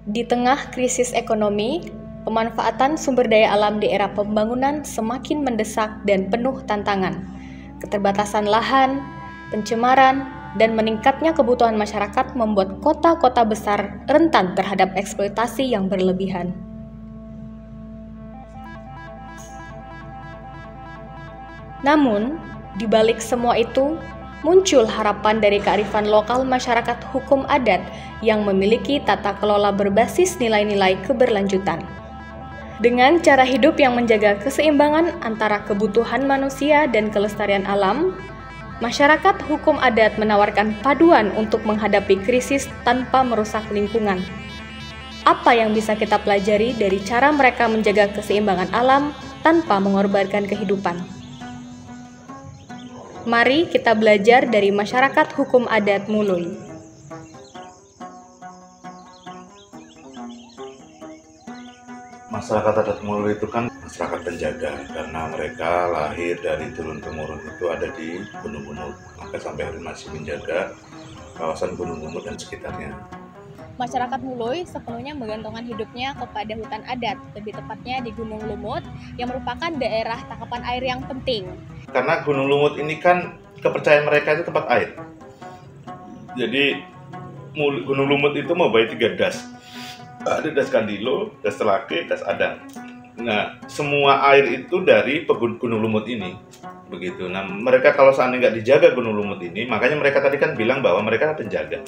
Di tengah krisis ekonomi, pemanfaatan sumber daya alam di era pembangunan semakin mendesak dan penuh tantangan. Keterbatasan lahan, pencemaran, dan meningkatnya kebutuhan masyarakat membuat kota-kota besar rentan terhadap eksploitasi yang berlebihan. Namun, di balik semua itu, muncul harapan dari kearifan lokal masyarakat hukum adat yang memiliki tata kelola berbasis nilai-nilai keberlanjutan. Dengan cara hidup yang menjaga keseimbangan antara kebutuhan manusia dan kelestarian alam, masyarakat hukum adat menawarkan paduan untuk menghadapi krisis tanpa merusak lingkungan. Apa yang bisa kita pelajari dari cara mereka menjaga keseimbangan alam tanpa mengorbankan kehidupan? Mari kita belajar dari masyarakat hukum adat Mului. Masyarakat adat Mului itu kan masyarakat penjaga, karena mereka lahir dari turun-temurun itu ada di Gunung Lumut, maka sampai hari masih menjaga kawasan Gunung Lumut dan sekitarnya. Masyarakat Mului sepenuhnya menggantungkan hidupnya kepada hutan adat, lebih tepatnya di Gunung Lumut, yang merupakan daerah tangkapan air yang penting. Karena Gunung Lumut ini kan kepercayaan mereka itu tempat air. Jadi Gunung Lumut itu membawahi 3 das. Ada das Kandilo, das Telake, das Adang. Nah, semua air itu dari Gunung Lumut ini. Begitu. Nah, mereka kalau seandainya nggak dijaga Gunung Lumut ini, makanya mereka tadi kan bilang bahwa mereka penjaga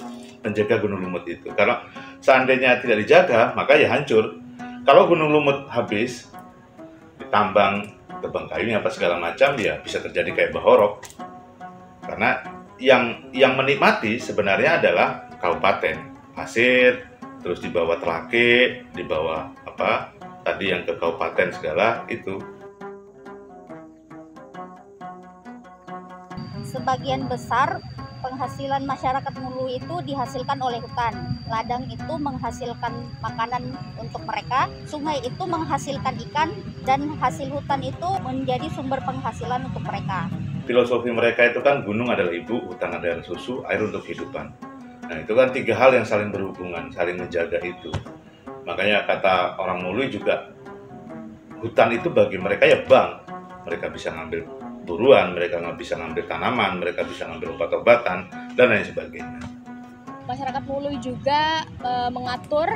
Gunung Lumut itu. Kalau seandainya tidak dijaga, maka ya hancur. Kalau Gunung Lumut habis, ditambang, tebang kayunya apa segala macam, ya bisa terjadi kayak Bahorok. Karena yang menikmati sebenarnya adalah kabupaten pasir, terus di bawah Telake, di bawah tadi yang ke kabupaten segala itu. Sebagian besar penghasilan masyarakat Mului itu dihasilkan oleh hutan. Ladang itu menghasilkan makanan untuk mereka, sungai itu menghasilkan ikan, dan hasil hutan itu menjadi sumber penghasilan untuk mereka. Filosofi mereka itu kan gunung adalah ibu, hutan adalah susu, air untuk kehidupan. Nah, itu kan 3 hal yang saling berhubungan, saling menjaga itu. Makanya kata orang Mului juga, hutan itu bagi mereka ya bank. Mereka bisa ngambil buruan, mereka bisa ngambil tanaman, mereka bisa ngambil obat-obatan, dan lain sebagainya. Masyarakat Mului juga mengatur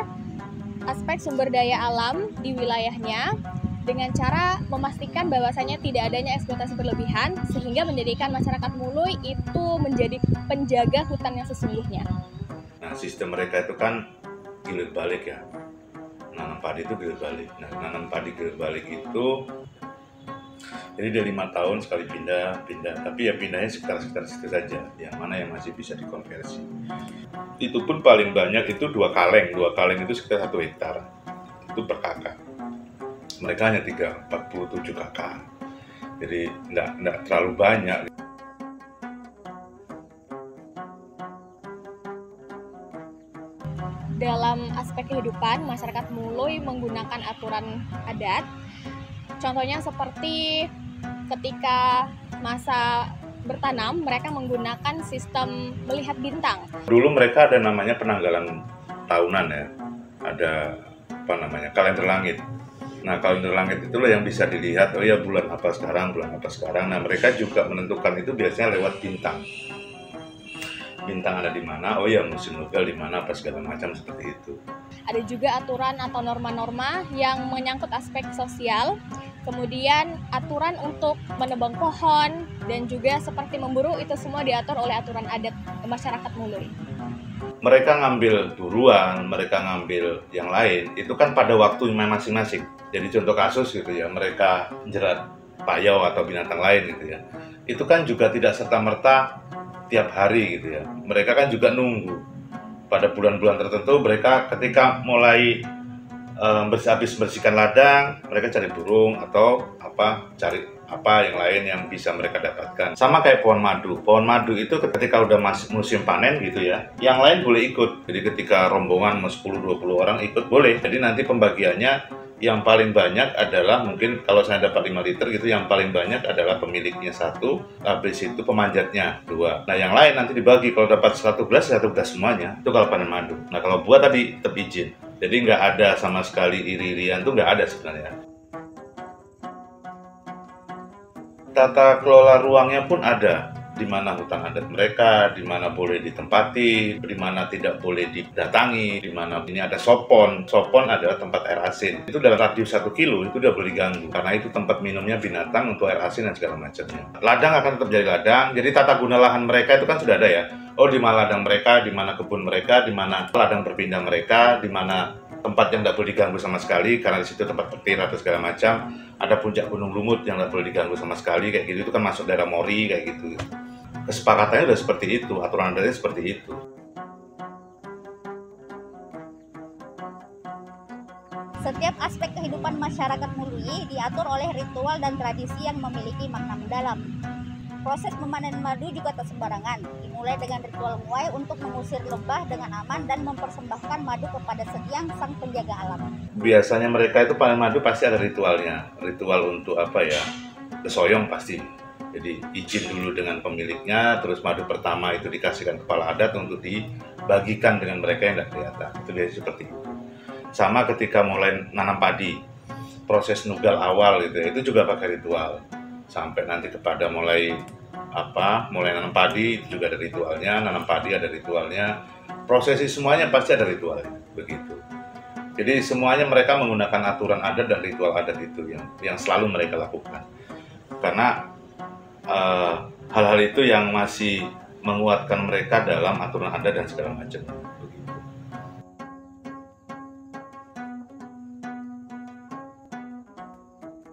aspek sumber daya alam di wilayahnya dengan cara memastikan bahwasanya tidak adanya eksploitasi berlebihan, sehingga menjadikan masyarakat Mului itu menjadi penjaga hutan yang sesungguhnya. Nah, sistem mereka itu kan gilir balik ya. Nanam padi itu gilir balik. Nah, nanam padi gilir balik itu jadi dia 5 tahun sekali pindah. Tapi ya pindahnya sekitar situ saja. Yang mana yang masih bisa dikonversi. Itu pun paling banyak itu 2 kaleng. 2 kaleng itu sekitar 1 hektar. Itu per kakak. Mereka hanya 47 kakak. Jadi enggak terlalu banyak. Dalam aspek kehidupan, masyarakat Mului menggunakan aturan adat. Contohnya seperti ketika masa bertanam, mereka menggunakan sistem melihat bintang. Dulu mereka ada namanya penanggalan tahunan ya. Ada kalender langit. Nah, kalender langit itulah yang bisa dilihat, oh ya bulan apa sekarang. Nah, mereka juga menentukan itu biasanya lewat bintang. Bintang ada di mana, oh ya musim novel di mana, apa segala macam seperti itu. Ada juga aturan atau norma-norma yang menyangkut aspek sosial, kemudian aturan untuk menebang pohon, dan juga seperti memburu, itu semua diatur oleh aturan adat masyarakat Mului. Mereka ngambil buruan, mereka ngambil yang lain, itu kan pada waktunya masing-masing. Jadi contoh kasus gitu ya, mereka jerat payau atau binatang lain gitu ya. Itu kan juga tidak serta-merta tiap hari gitu ya. Mereka kan juga nunggu. Pada bulan-bulan tertentu mereka ketika mulai habis bersihkan ladang, mereka cari burung atau cari yang lain yang bisa mereka dapatkan. Sama kayak pohon madu. Pohon madu itu ketika udah musim panen gitu ya, yang lain boleh ikut. Jadi ketika rombongan 10-20 orang ikut boleh. Jadi nanti pembagiannya yang paling banyak adalah, mungkin kalau saya dapat 5 liter gitu, yang paling banyak adalah pemiliknya 1, habis itu pemanjatnya 2. Nah, yang lain nanti dibagi, kalau dapat 1 gelas semuanya. Itu kalau panen madu. Nah, kalau buah tadi tetap izin. Jadi nggak ada sama sekali iri-irian, tuh nggak ada sebenarnya. Tata kelola ruangnya pun ada, di mana hutan adat mereka, di mana boleh ditempati, di mana tidak boleh didatangi, di mana ini ada sopon. Sopon adalah tempat air asin. Itu dalam radius 1 kilo itu udah boleh diganggu, karena itu tempat minumnya binatang untuk air asin dan segala macamnya. Ladang akan tetap jadi ladang. Jadi tata guna lahan mereka itu kan sudah ada ya. Oh, di mana ladang mereka, di mana kebun mereka, di mana ladang berpindah mereka, di mana tempat yang tidak boleh diganggu sama sekali karena di situ tempat petir atau segala macam. Ada puncak gunung lumut yang tidak boleh diganggu sama sekali kayak gitu. Itu kan masuk daerah Mori kayak gitu. Kesepakatannya udah seperti itu, aturan adatnya seperti itu. Setiap aspek kehidupan masyarakat Mului diatur oleh ritual dan tradisi yang memiliki makna mendalam. Proses memanen madu juga tak sembarangan, dimulai dengan ritual muai untuk mengusir lebah dengan aman dan mempersembahkan madu kepada Setyang sang penjaga alam. Biasanya mereka itu panen madu pasti ada ritualnya. Ritual untuk apa ya? Besoyong pasti. Jadi izin dulu dengan pemiliknya, terus madu pertama itu dikasihkan kepala adat untuk dibagikan dengan mereka yang tidak kelihatan. Itu biasanya seperti itu. Sama ketika mulai nanam padi, proses nugal awal itu juga pakai ritual. Sampai nanti kepada mulai nanam padi itu juga ada ritualnya, nanam padi ada ritualnya, prosesi semuanya pasti ada ritualnya, begitu. Jadi semuanya mereka menggunakan aturan adat dan ritual adat itu yang selalu mereka lakukan. Karena hal-hal itu yang masih menguatkan mereka dalam aturan adat dan segala macam.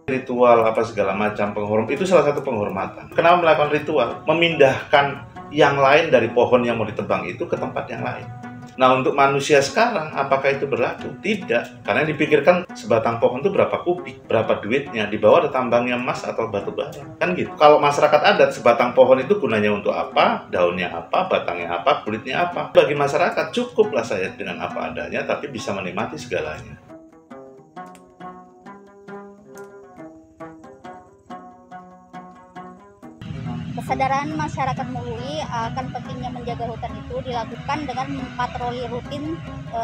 Ritual apa segala macam penghormatan itu salah satu penghormatan. Kenapa melakukan ritual? Memindahkan yang lain dari pohon yang mau ditebang itu ke tempat yang lain. Nah, untuk manusia sekarang apakah itu berlaku? Tidak, karena dipikirkan sebatang pohon itu berapa kubik, berapa duitnya, di bawah ada tambangnya emas atau batu bara, kan gitu. Kalau masyarakat adat sebatang pohon itu gunanya untuk apa, daunnya apa, batangnya apa, kulitnya apa. Bagi masyarakat cukuplah saya dengan apa adanya, tapi bisa menikmati segalanya. Kesadaran masyarakat Mului akan pentingnya menjaga hutan itu dilakukan dengan patroli rutin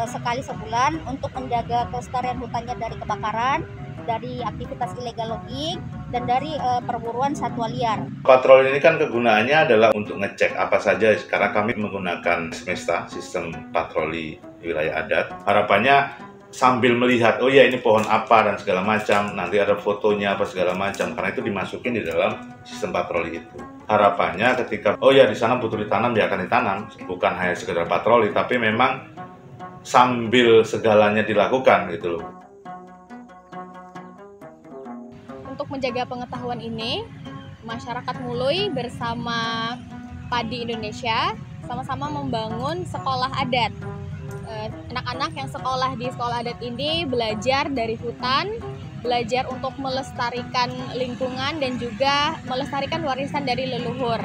sekali sebulan untuk menjaga kelestarian hutannya dari kebakaran, dari aktivitas illegal logging, dan dari perburuan satwa liar. Patroli ini kan kegunaannya adalah untuk ngecek apa saja. Sekarang kami menggunakan SMESTA, sistem patroli wilayah adat. Harapannya sambil melihat, oh ya ini pohon apa dan segala macam, nanti ada fotonya apa segala macam, karena itu dimasukin di dalam sistem patroli itu. Harapannya ketika, oh ya di sana butuh ditanam, ya akan ditanam, bukan hanya sekedar patroli, tapi memang sambil segalanya dilakukan gitu loh. Untuk menjaga pengetahuan ini, masyarakat Mului bersama Padi Indonesia sama-sama membangun sekolah adat. Anak-anak yang sekolah di sekolah adat ini belajar dari hutan, belajar untuk melestarikan lingkungan dan juga melestarikan warisan dari leluhur.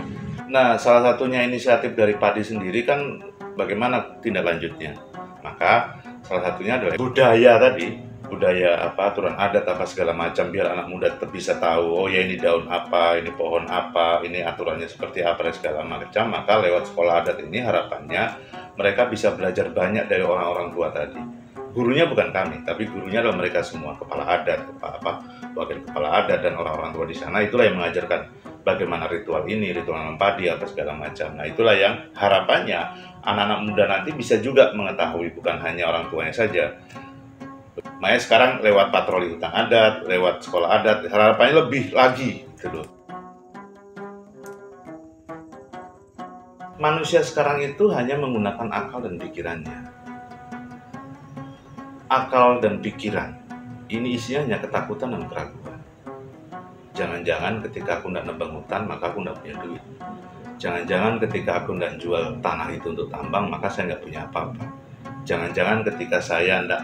Nah, salah satunya inisiatif dari Padi sendiri kan bagaimana tindak lanjutnya. Maka salah satunya adalah budaya tadi, budaya apa, aturan adat apa segala macam, biar anak muda tetap bisa tahu, oh ya ini daun apa, ini pohon apa, ini aturannya seperti apa dan segala macam. Maka lewat sekolah adat ini harapannya mereka bisa belajar banyak dari orang-orang tua tadi. Gurunya bukan kami, tapi gurunya adalah mereka semua, kepala adat, wakil kepala adat dan orang-orang tua di sana. Itulah yang mengajarkan bagaimana ritual ini, ritual nanam padi apa segala macam. Nah, itulah yang harapannya anak-anak muda nanti bisa juga mengetahui, bukan hanya orang tuanya saja. Makanya sekarang lewat patroli hutan adat, lewat sekolah adat, harapannya lebih lagi gitu loh. Manusia sekarang itu hanya menggunakan akal dan pikirannya. Akal dan pikiran ini isinya hanya ketakutan dan keraguan. Jangan-jangan ketika aku tidak nebang hutan maka aku tidak punya duit. Jangan-jangan ketika aku tidak jual tanah itu untuk tambang maka saya nggak punya apa-apa. Jangan-jangan ketika saya tidak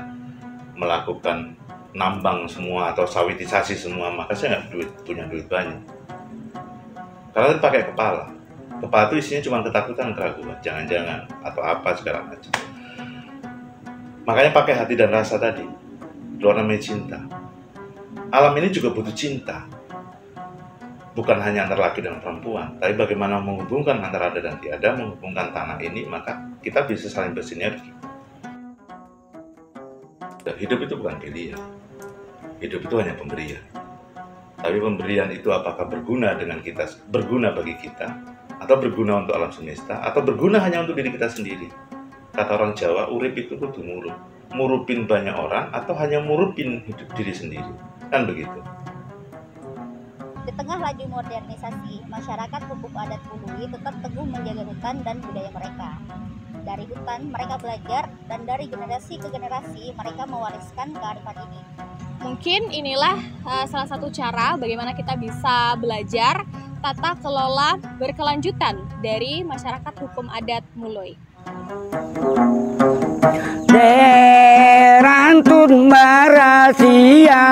melakukan nambang semua atau sawitisasi semua maka saya nggak punya duit banyak. Karena itu pakai kepala. Kepala itu isinya cuma ketakutan dan keraguan. Jangan-jangan atau apa segala macam. Makanya pakai hati dan rasa tadi, luar namanya cinta. Alam ini juga butuh cinta. Bukan hanya antara laki dan perempuan, tapi bagaimana menghubungkan antara ada dan tiada, menghubungkan tanah ini, maka kita bisa saling bersinergi. Hidup itu bukan pilihan. Hidup itu hanya pemberian. Tapi pemberian itu apakah berguna berguna bagi kita, atau berguna untuk alam semesta, atau berguna hanya untuk diri kita sendiri. Kata orang Jawa, urip itu kudu murup. Murupin banyak orang atau hanya murupin hidup diri sendiri. Kan begitu. Di tengah laju modernisasi, masyarakat hukum adat Mului tetap teguh menjaga hutan dan budaya mereka. Dari hutan mereka belajar, dan dari generasi ke generasi mereka mewariskan kearifan ini. Mungkin inilah salah satu cara bagaimana kita bisa belajar tata kelola berkelanjutan dari masyarakat hukum adat Mului. Derantun barasia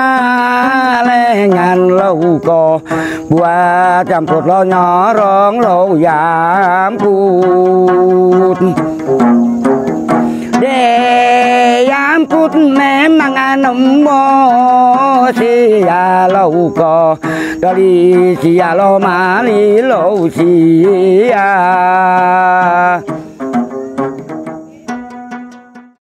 lengan lauko buat campur lo nyorong lo yamput yamput memang anemo sia lauko dari sia lo mali lo sia